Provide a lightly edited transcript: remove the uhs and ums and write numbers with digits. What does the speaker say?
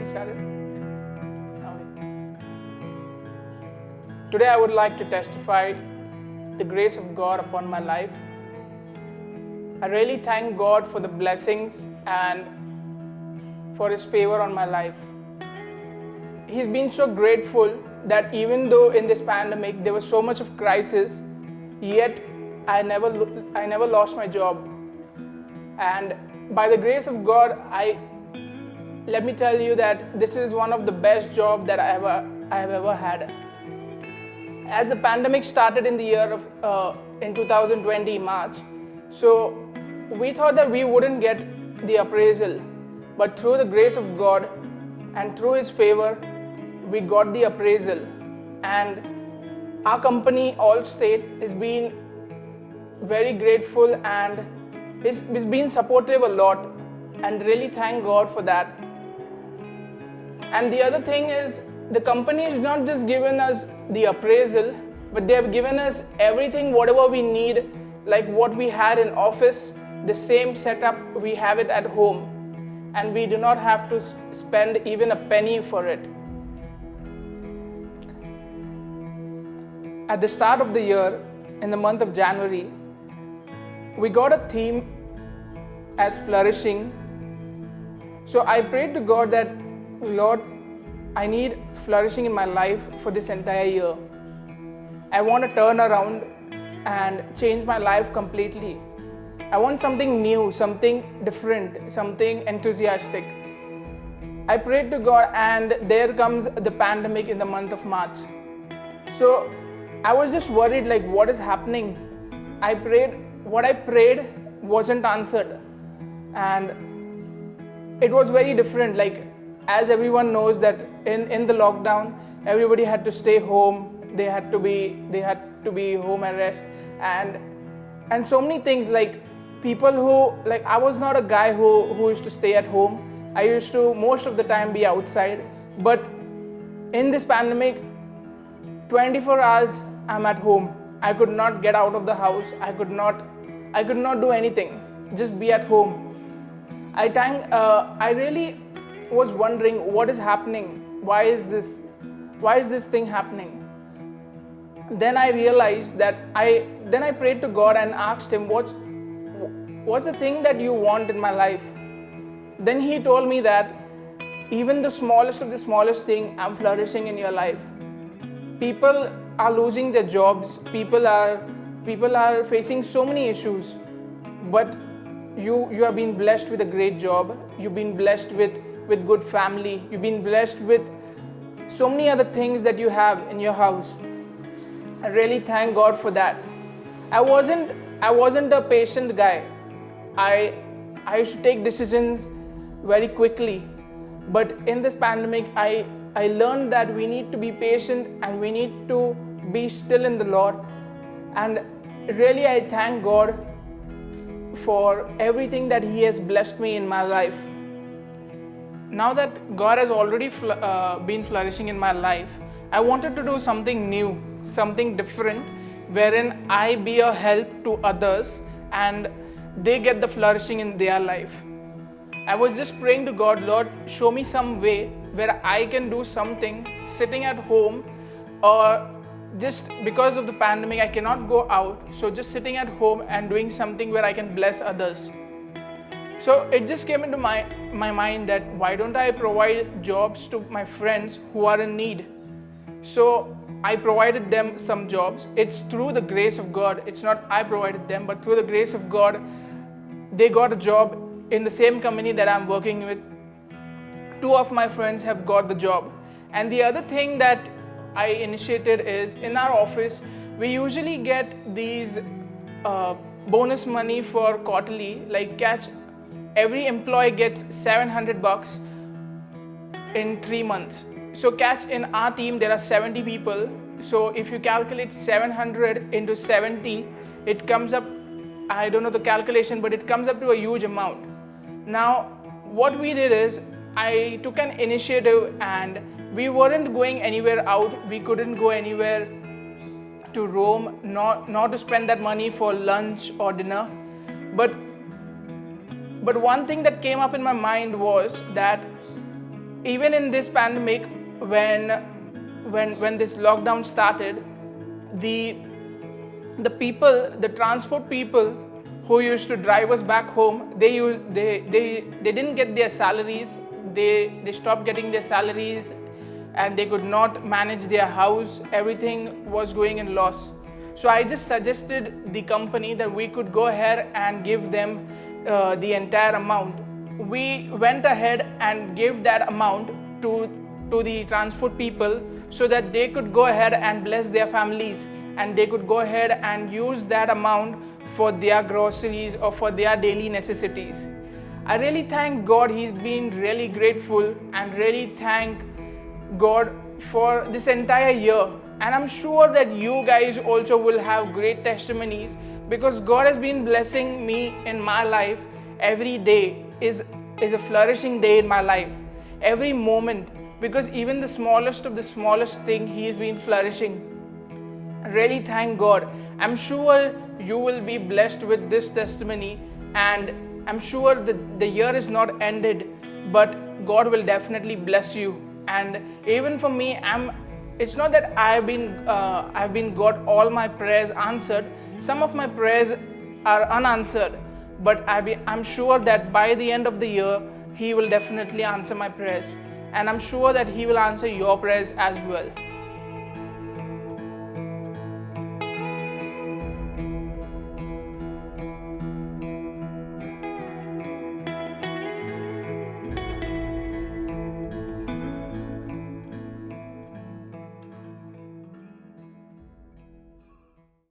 we started? Today I would like to testify the grace of God upon my life. I really thank God for the blessings and for His favor on my life. He's been so grateful that even though in this pandemic there was so much of crisis, yet I never lost my job. And by the grace of God, let me tell you that this is one of the best jobs that I have ever had. As the pandemic started in the year of in 2020 March, so we thought that we wouldn't get the appraisal, but through the grace of God and through His favor, we got the appraisal. And our company, Allstate, has been very grateful and it's been supportive a lot, and really thank God for that. And the other thing is, the company has not just given us the appraisal, but they have given us everything, whatever we need, like what we had in office, the same setup, we have it at home. And we do not have to spend even a penny for it. At the start of the year, in the month of January, we got a theme as flourishing. So I prayed to God that, Lord, I need flourishing in my life for this entire year. I want to turn around and change my life completely. I want something new, something different, something enthusiastic. I prayed to God, and there comes the pandemic in the month of March. So I was just worried, like, what is happening? What I prayed wasn't answered. And it was very different. Like, as everyone knows that in the lockdown, everybody had to stay home. They had to be home arrest and so many things. Like, people who, like, I was not a guy who used to stay at home. I used to most of the time be outside. But in this pandemic, 24 hours I'm at home. I could not get out of the house. I could not do anything. Just be at home. I really was wondering what is happening. Why is this thing happening? Then I realized that I prayed to God and asked Him, what's the thing that you want in my life? Then He told me that even the smallest of the smallest thing, I'm flourishing in your life. People are losing their jobs. People are facing so many issues. But you have been blessed with a great job. You've been blessed with good family. You've been blessed with so many other things that you have in your house. I really thank God for that. I wasn't a patient guy. I used to take decisions very quickly. But in this pandemic, I learned that we need to be patient and we need to be still in the Lord. And really, I thank God for everything that He has blessed me in my life. Now that God has already been flourishing in my life, I wanted to do something new, something different, wherein I be a help to others and they get the flourishing in their life. I was just praying to God, Lord, show me some way where I can do something sitting at home, or just because of the pandemic, I cannot go out. So just sitting at home and doing something where I can bless others. So it just came into my mind that why don't I provide jobs to my friends who are in need? So I provided them some jobs. It's through the grace of God. It's not I provided them, but through the grace of God, they got a job in the same company that I'm working with. 2 of my friends have got the job. And the other thing that I initiated is, in our office, we usually get these bonus money for quarterly, like every employee gets $700 in 3 months. So in our team, there are 70 people. So if you calculate 700 into 70, it comes up, I don't know the calculation, but it comes up to a huge amount. Now, what we did is, I took an initiative and we weren't going anywhere out. We couldn't go anywhere to roam, not to spend that money for lunch or dinner. But one thing that came up in my mind was that even in this pandemic, when this lockdown started, the people, the transport people who used to drive us back home, they didn't get their salaries. They stopped getting their salaries, and they could not manage their house. Everything was going in loss. So I just suggested the company that we could go ahead and give them the entire amount. We went ahead and gave that amount to the transport people so that they could go ahead and bless their families, and they could go ahead and use that amount for their groceries or for their daily necessities. I really thank God. He's been really grateful, and really thank God for this entire year. And I'm sure that you guys also will have great testimonies, because God has been blessing me in my life. Every day is a flourishing day in my life. Every moment, because even the smallest of the smallest thing, He has been flourishing. Really thank God. I'm sure you will be blessed with this testimony, and I'm sure that the year is not ended, but God will definitely bless you. And even for me, it's not that I've been got all my prayers answered. Some of my prayers are unanswered, but I'm sure that by the end of the year, He will definitely answer my prayers, and I'm sure that He will answer your prayers as well.